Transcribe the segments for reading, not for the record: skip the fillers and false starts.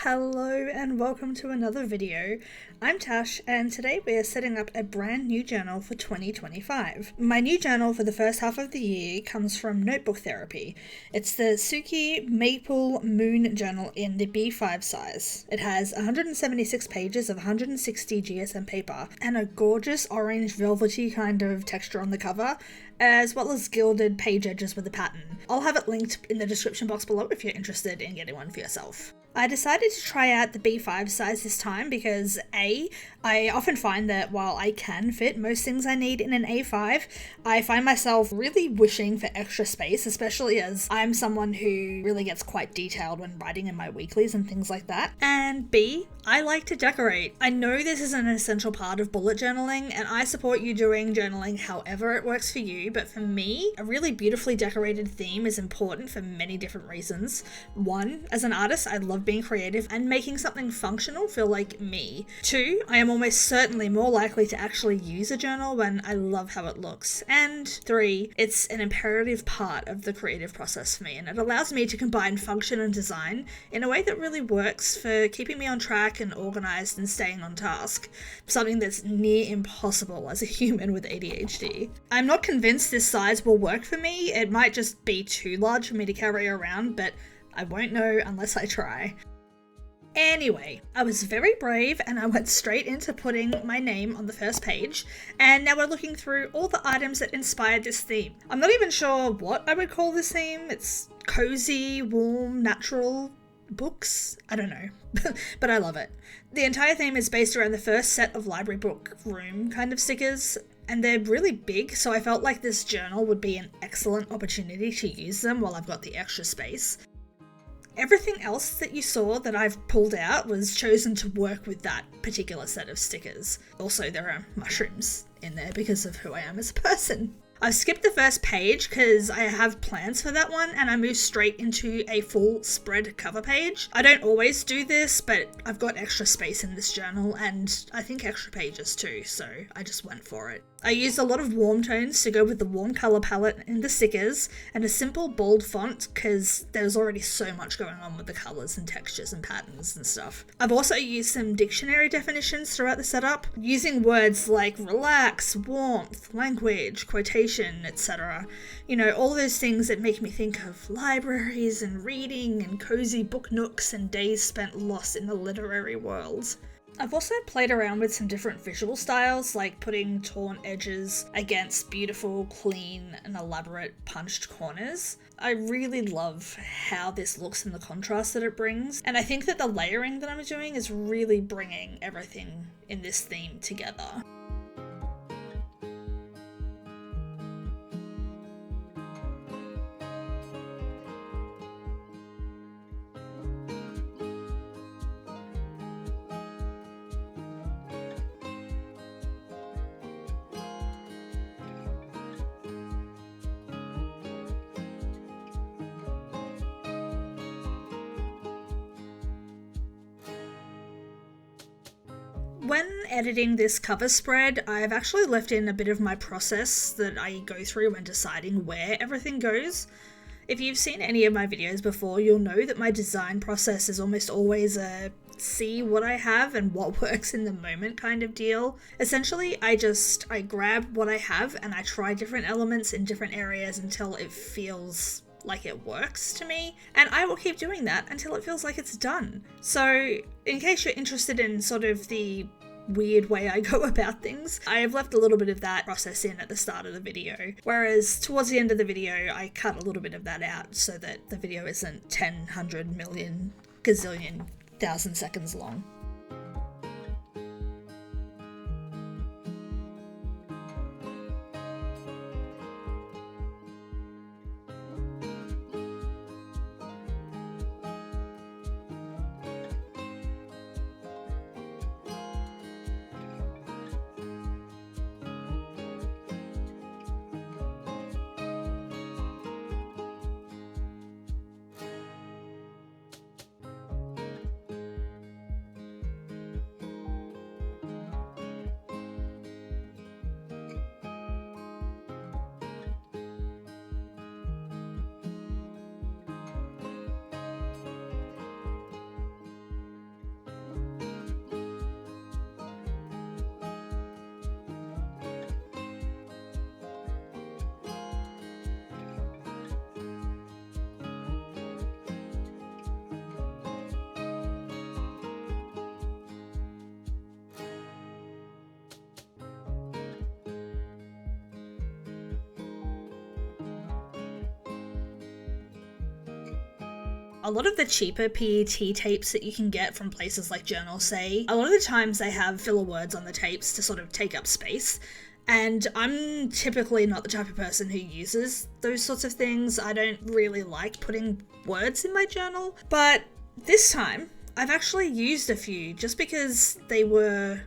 Hello and welcome to another video. I'm Tash and today we are setting up a brand new journal for 2025. My new journal for the first half of the year comes from Notebook Therapy. It's the Tsuki Maple Moon journal in the B5 size. It has 176 pages of 160 GSM paper and a gorgeous orange velvety kind of texture on the cover, as well as gilded page edges with a pattern. I'll have it linked in the description box below if you're interested in getting one for yourself. I decided to try out the B5 size this time because A, I often find that while I can fit most things I need in an A5, I find myself really wishing for extra space, especially as I'm someone who really gets quite detailed when writing in my weeklies and things like that. And B, I like to decorate. I know this is an essential part of bullet journaling and I support you doing journaling however it works for you, but for me, a really beautifully decorated theme is important for many different reasons. One, as an artist, I love being creative and making something functional feel like me. Two, I am almost certainly more likely to actually use a journal when I love how it looks. And three, it's an imperative part of the creative process for me and it allows me to combine function and design in a way that really works for keeping me on track and organized and staying on task, something that's near impossible as a human with ADHD. I'm not convinced this size will work for me. It might just be too large for me to carry around, but I won't know unless I try. Anyway, I was very brave and I went straight into putting my name on the first page, and now we're looking through all the items that inspired this theme. I'm not even sure what I would call this theme. It's cozy, warm, natural books? I don't know, but I love it. The entire theme is based around the first set of library book room kind of stickers, and they're really big, so I felt like this journal would be an excellent opportunity to use them while I've got the extra space. Everything else that you saw that I've pulled out was chosen to work with that particular set of stickers. Also, there are mushrooms in there because of who I am as a person. I skipped the first page because I have plans for that one and I moved straight into a full spread cover page. I don't always do this, but I've got extra space in this journal and I think extra pages too, so I just went for it. I used a lot of warm tones to go with the warm colour palette in the stickers and a simple bold font because there's already so much going on with the colours and textures and patterns and stuff. I've also used some dictionary definitions throughout the setup, using words like relax, warmth, language, quotation, etc. You know, all those things that make me think of libraries and reading and cozy book nooks and days spent lost in the literary world. I've also played around with some different visual styles, like putting torn edges against beautiful, clean, and elaborate punched corners. I really love how this looks and the contrast that it brings, and I think that the layering that I'm doing is really bringing everything in this theme together. When editing this cover spread, I've actually left in a bit of my process that I go through when deciding where everything goes. If you've seen any of my videos before, you'll know that my design process is almost always a see what I have and what works in the moment kind of deal. Essentially, I grab what I have and I try different elements in different areas until it feels like it works to me, and I will keep doing that until it feels like it's done. So in case you're interested in sort of the weird way I go about things, I have left a little bit of that process in at the start of the video, whereas towards the end of the video I cut a little bit of that out so that the video isn't 10, 100 million, gazillion, 1,000 seconds long. A lot of the cheaper PET tapes that you can get from places like Gansai, a lot of the times they have filler words on the tapes to sort of take up space. And I'm typically not the type of person who uses those sorts of things. I don't really like putting words in my journal. But this time, I've actually used a few just because they were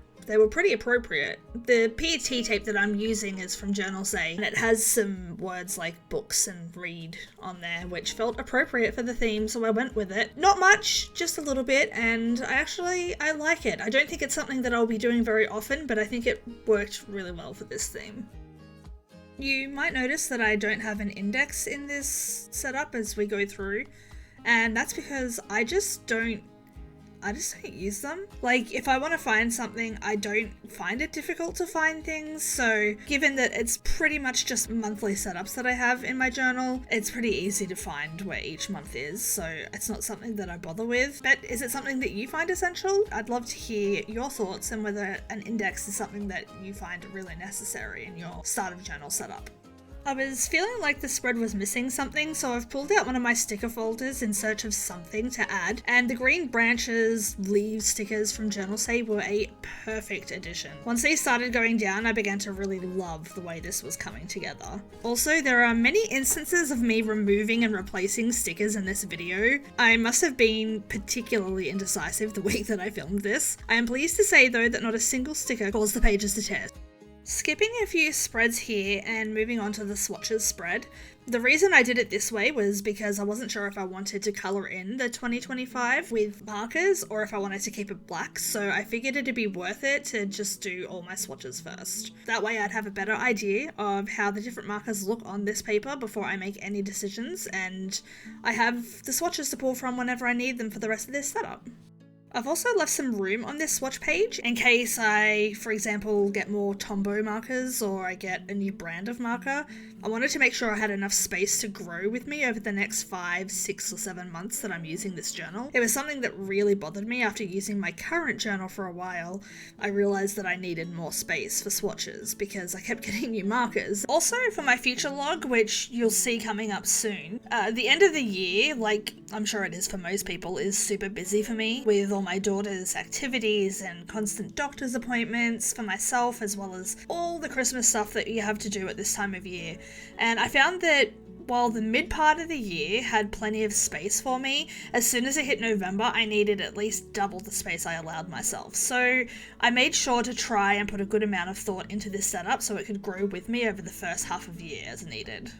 pretty appropriate. The PET tape that I'm using is from Gansai, and it has some words like books and read on there, which felt appropriate for the theme, so I went with it. Not much, just a little bit, and I like it. I don't think it's something that I'll be doing very often, but I think it worked really well for this theme. You might notice that I don't have an index in this setup as we go through, and that's because I just don't use them. Like, if I want to find something, I don't find it difficult to find things, so given that it's pretty much just monthly setups that I have in my journal, it's pretty easy to find where each month is, so it's not something that I bother with. But is it something that you find essential? I'd love to hear your thoughts and whether an index is something that you find really necessary in your start of journal setup. I was feeling like the spread was missing something, so I've pulled out one of my sticker folders in search of something to add, and the green branches, leaves stickers from Gansai were a perfect addition. Once these started going down, I began to really love the way this was coming together. Also, there are many instances of me removing and replacing stickers in this video. I must have been particularly indecisive the week that I filmed this. I am pleased to say though that not a single sticker caused the pages to tear. Skipping a few spreads here and moving on to the swatches spread. The reason I did it this way was because I wasn't sure if I wanted to colour in the 2025 with markers or if I wanted to keep it black, so I figured it'd be worth it to just do all my swatches first. That way I'd have a better idea of how the different markers look on this paper before I make any decisions, and I have the swatches to pull from whenever I need them for the rest of this setup. I've also left some room on this swatch page in case I, for example, get more Tombow markers or I get a new brand of marker. I wanted to make sure I had enough space to grow with me over the next 5, 6 or 7 months that I'm using this journal. It was something that really bothered me after using my current journal for a while. I realised that I needed more space for swatches because I kept getting new markers. Also for my future log, which you'll see coming up soon, the end of the year, like I'm sure it is for most people, is super busy for me with all my daughter's activities and constant doctor's appointments for myself, as well as all the Christmas stuff that you have to do at this time of year. And I found that while the mid part of the year had plenty of space for me, as soon as it hit November, I needed at least double the space I allowed myself. So I made sure to try and put a good amount of thought into this setup so it could grow with me over the first half of the year as needed.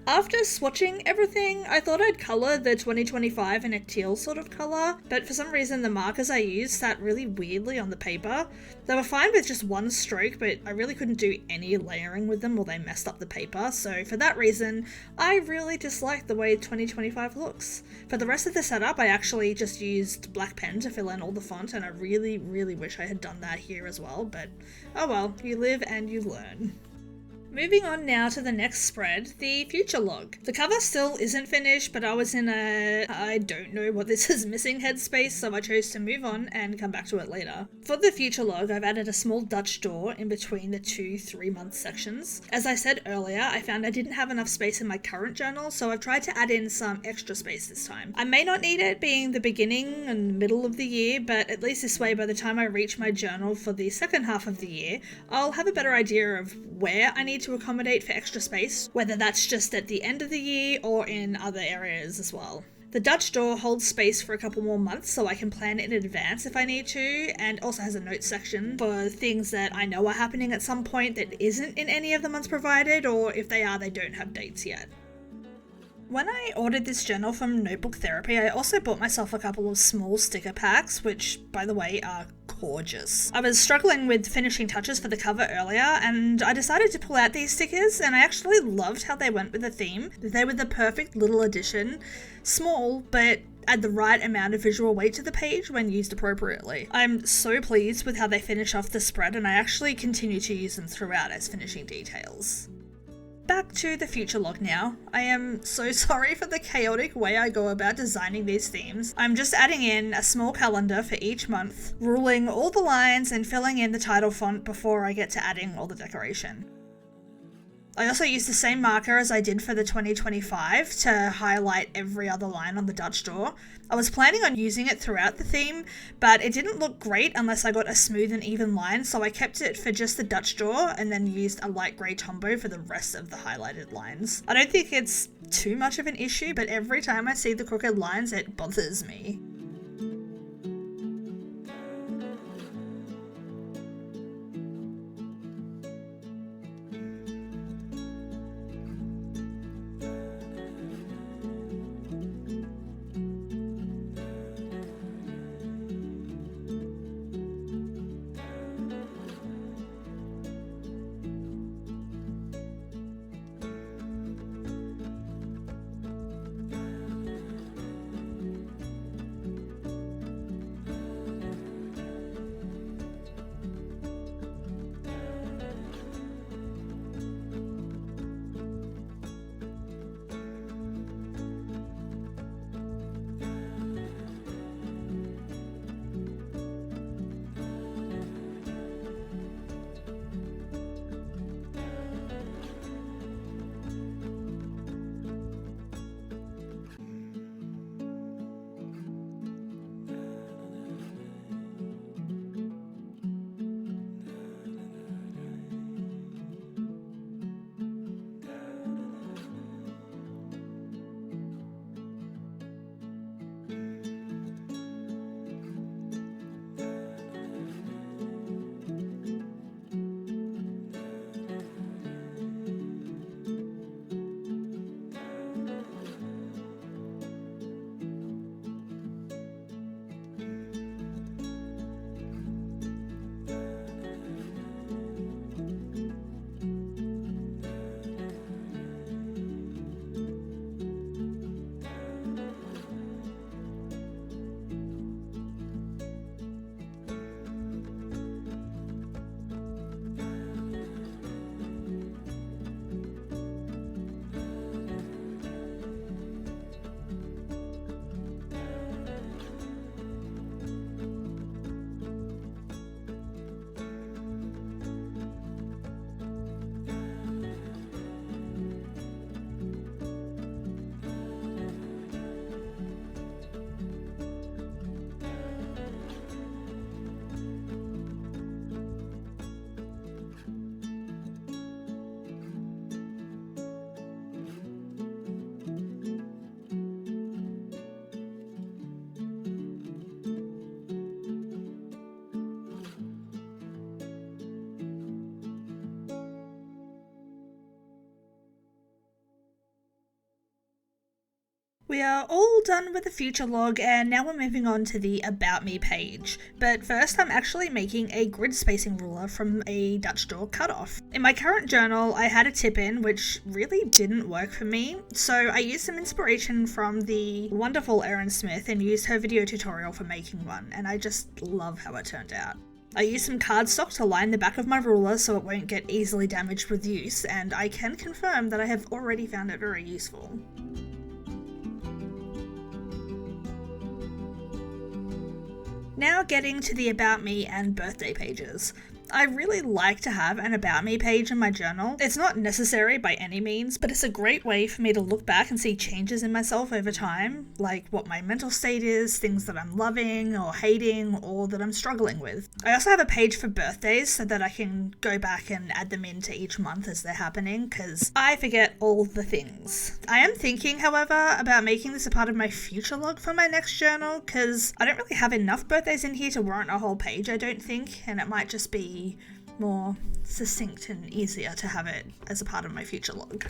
After swatching everything, I thought I'd colour the 2025 in a teal sort of colour, but for some reason the markers I used sat really weirdly on the paper. They were fine with just one stroke, but I really couldn't do any layering with them or they messed up the paper, so for that reason, I really disliked the way 2025 looks. For the rest of the setup, I actually just used black pen to fill in all the font, and I really wish I had done that here as well, but oh well, you live and you learn. Moving on now to the next spread, the future log. The cover still isn't finished, but I was in a I don't know what this is missing headspace, so I chose to move on and come back to it later. For the future log, I've added a small Dutch door in between the 2 3-month sections. As I said earlier, I found I didn't have enough space in my current journal, so I've tried to add in some extra space this time. I may not need it being the beginning and middle of the year, but at least this way by the time I reach my journal for the second half of the year, I'll have a better idea of where I need to accommodate for extra space, whether that's just at the end of the year or in other areas as well. The Dutch door holds space for a couple more months so I can plan in advance if I need to, and also has a notes section for things that I know are happening at some point that isn't in any of the months provided, or if they are, they don't have dates yet. When I ordered this journal from Notebook Therapy, I also bought myself a couple of small sticker packs, which, by the way, are gorgeous. I was struggling with finishing touches for the cover earlier, and I decided to pull out these stickers, and I actually loved how they went with the theme. They were the perfect little addition. Small, but add the right amount of visual weight to the page when used appropriately. I'm so pleased with how they finish off the spread, and I actually continue to use them throughout as finishing details. Back to the future log now. I am so sorry for the chaotic way I go about designing these themes. I'm just adding in a small calendar for each month, ruling all the lines and filling in the title font before I get to adding all the decoration. I also used the same marker as I did for the 2025 to highlight every other line on the Dutch door. I was planning on using it throughout the theme, but it didn't look great unless I got a smooth and even line, so I kept it for just the Dutch door and then used a light grey Tombow for the rest of the highlighted lines. I don't think it's too much of an issue, but every time I see the crooked lines, it bothers me. We are all done with the future log and now we're moving on to the About Me page. But first I'm actually making a grid spacing ruler from a Dutch door cutoff. In my current journal I had a tip in which really didn't work for me, so I used some inspiration from the wonderful Erin Smith and used her video tutorial for making one, and I just love how it turned out. I used some cardstock to line the back of my ruler so it won't get easily damaged with use, and I can confirm that I have already found it very useful. Now getting to the About Me and birthday pages. I really like to have an About Me page in my journal. It's not necessary by any means, but it's a great way for me to look back and see changes in myself over time, like what my mental state is, things that I'm loving or hating or that I'm struggling with. I also have a page for birthdays so that I can go back and add them into each month as they're happening, because I forget all the things. I am thinking, however, about making this a part of my future log for my next journal, because I don't really have enough birthdays in here to warrant a whole page, I don't think, and it might just be more succinct and easier to have it as a part of my future log.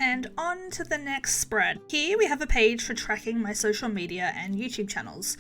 And on to the next spread. Here we have a page for tracking my social media and YouTube channels.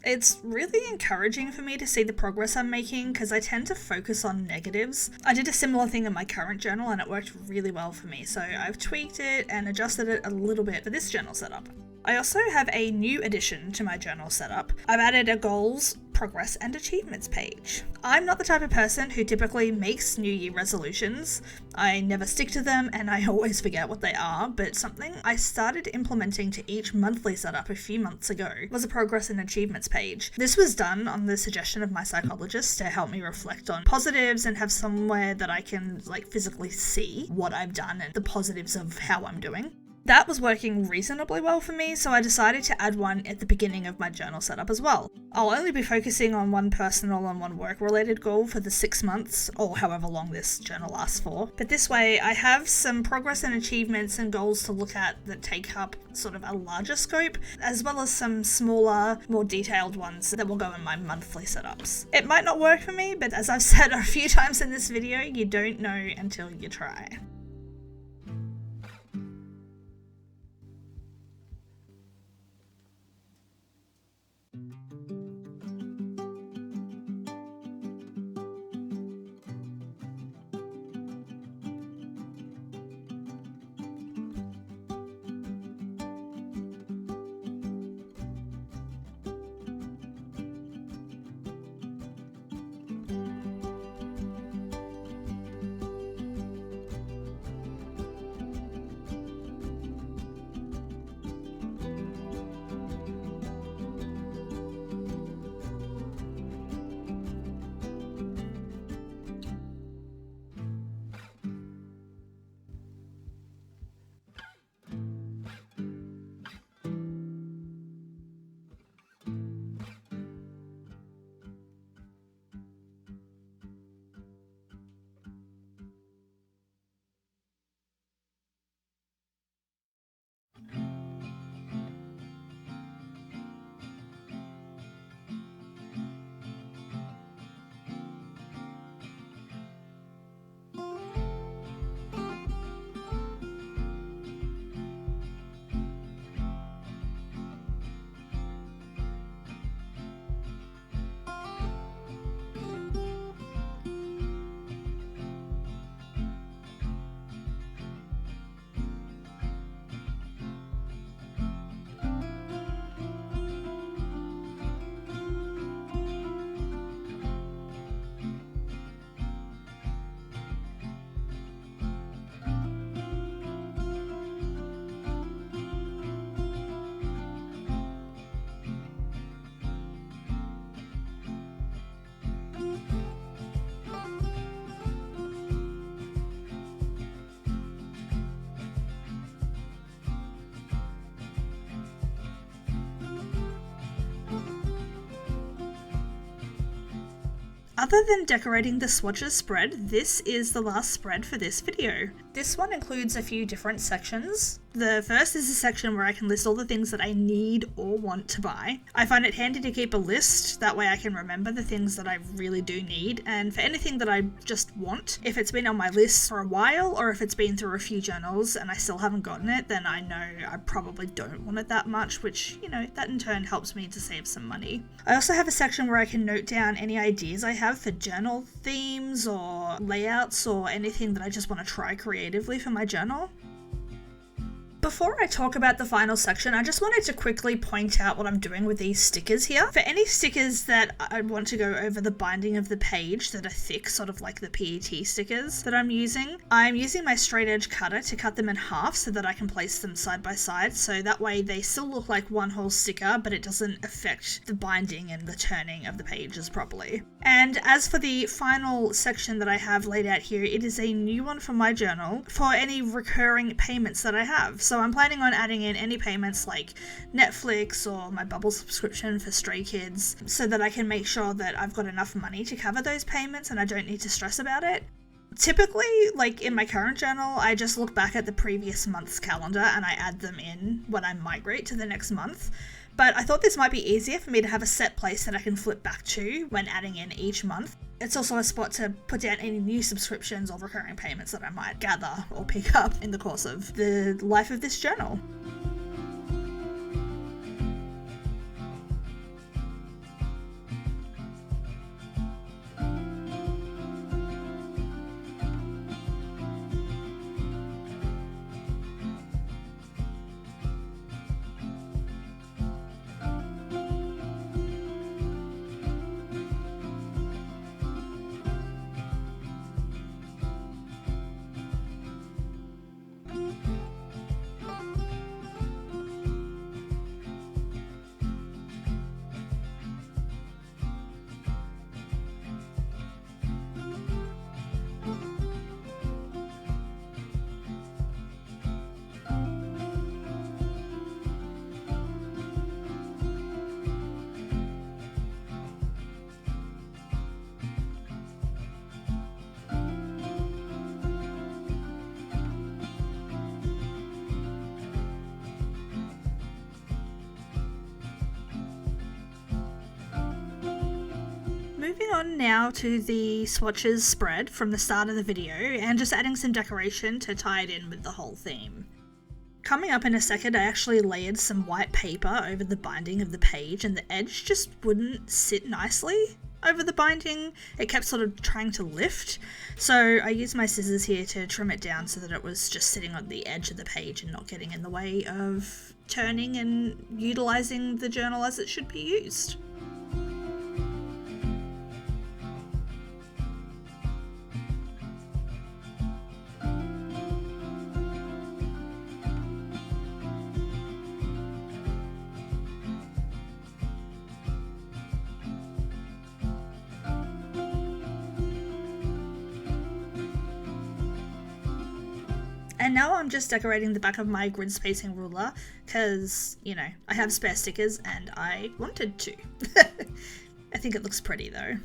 It's really encouraging for me to see the progress I'm making because I tend to focus on negatives. I did a similar thing in my current journal and it worked really well for me, so I've tweaked it and adjusted it a little bit for this journal setup. I also have a new addition to my journal setup. I've added a goals, progress and achievements page. I'm not the type of person who typically makes New Year resolutions. I never stick to them and I always forget what they are, but something I started implementing to each monthly setup a few months ago was a progress and achievements page. This was done on the suggestion of my psychologist to help me reflect on positives and have somewhere that I can physically see what I've done and the positives of how I'm doing. That was working reasonably well for me, so I decided to add one at the beginning of my journal setup as well. I'll only be focusing on one personal and one work-related goal for the 6 months, or however long this journal lasts for. But this way, I have some progress and achievements and goals to look at that take up sort of a larger scope, as well as some smaller, more detailed ones that will go in my monthly setups. It might not work for me, but as I've said a few times in this video, you don't know until you try. Other than decorating the swatches spread, this is the last spread for this video. This one includes a few different sections. The first is a section where I can list all the things that I need or want to buy. I find it handy to keep a list, that way I can remember the things that I really do need, and for anything that I just want, if it's been on my list for a while or if it's been through a few journals and I still haven't gotten it, then I know I probably don't want it that much, which, that in turn helps me to save some money. I also have a section where I can note down any ideas I have for journal themes or layouts or anything that I just want to try creatively for my journal. Before I talk about the final section, I just wanted to quickly point out what I'm doing with these stickers here. For any stickers that I want to go over the binding of the page that are thick, sort of like the PET stickers that I'm using my straight edge cutter to cut them in half so that I can place them side by side, so that way they still look like one whole sticker, but it doesn't affect the binding and the turning of the pages properly. And as for the final section that I have laid out here, it is a new one for my journal for any recurring payments that I have. So I'm planning on adding in any payments like Netflix or my Bubble subscription for Stray Kids so that I can make sure that I've got enough money to cover those payments and I don't need to stress about it. Typically, in my current journal, I just look back at the previous month's calendar and I add them in when I migrate to the next month. but I thought this might be easier for me to have a set place that I can flip back to when adding in each month. It's also a spot to put down any new subscriptions or recurring payments that I might gather or pick up in the course of the life of this journal. Moving on now to the swatches spread from the start of the video and just adding some decoration to tie it in with the whole theme. Coming up in a second, I actually layered some white paper over the binding of the page and the edge just wouldn't sit nicely over the binding. It kept sort of trying to lift, so I used my scissors here to trim it down so that it was just sitting on the edge of the page and not getting in the way of turning and utilising the journal as it should be used. And now I'm just decorating the back of my grid spacing ruler because, you know, I have spare stickers and I wanted to. I think it looks pretty though.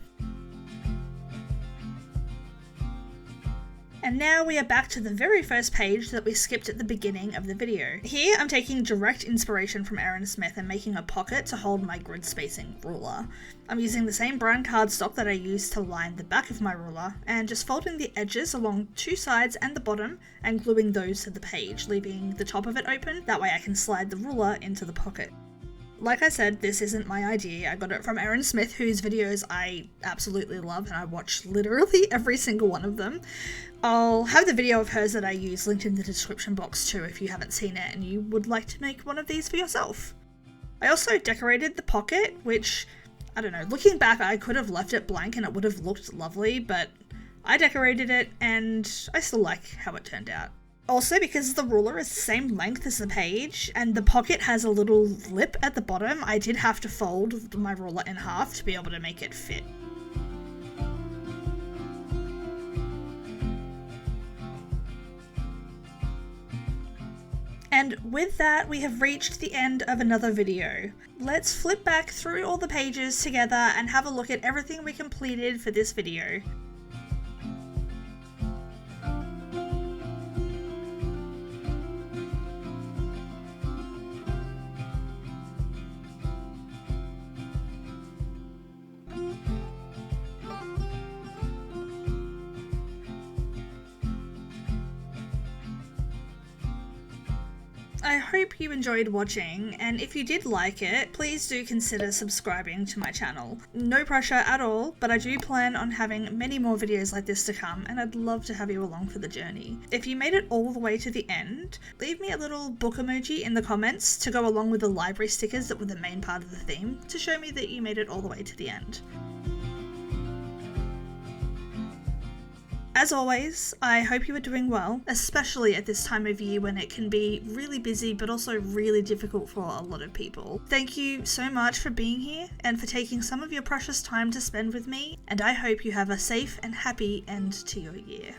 And now we are back to the very first page that we skipped at the beginning of the video. Here I'm taking direct inspiration from Erin Smith and making a pocket to hold my grid spacing ruler. I'm using the same brown cardstock that I used to line the back of my ruler and just folding the edges along two sides and the bottom and gluing those to the page, leaving the top of it open. That way I can slide the ruler into the pocket. Like I said, this isn't my idea. I got it from Erin Smith, whose videos I absolutely love and I watch literally every single one of them. I'll have the video of hers that I use linked in the description box too if you haven't seen it and you would like to make one of these for yourself. I also decorated the pocket, which, I don't know, looking back I could have left it blank and it would have looked lovely, but I decorated it and I still like how it turned out. Also, because the ruler is the same length as the page and the pocket has a little lip at the bottom, I did have to fold my ruler in half to be able to make it fit. And with that, we have reached the end of another video. Let's flip back through all the pages together and have a look at everything we completed for this video. I hope you enjoyed watching, and if you did like it, please do consider subscribing to my channel. No pressure at all, but I do plan on having many more videos like this to come, and I'd love to have you along for the journey. If you made it all the way to the end, leave me a little book emoji in the comments to go along with the library stickers that were the main part of the theme, to show me that you made it all the way to the end. As always, I hope you are doing well, especially at this time of year when it can be really busy but also really difficult for a lot of people. Thank you so much for being here and for taking some of your precious time to spend with me, and I hope you have a safe and happy end to your year.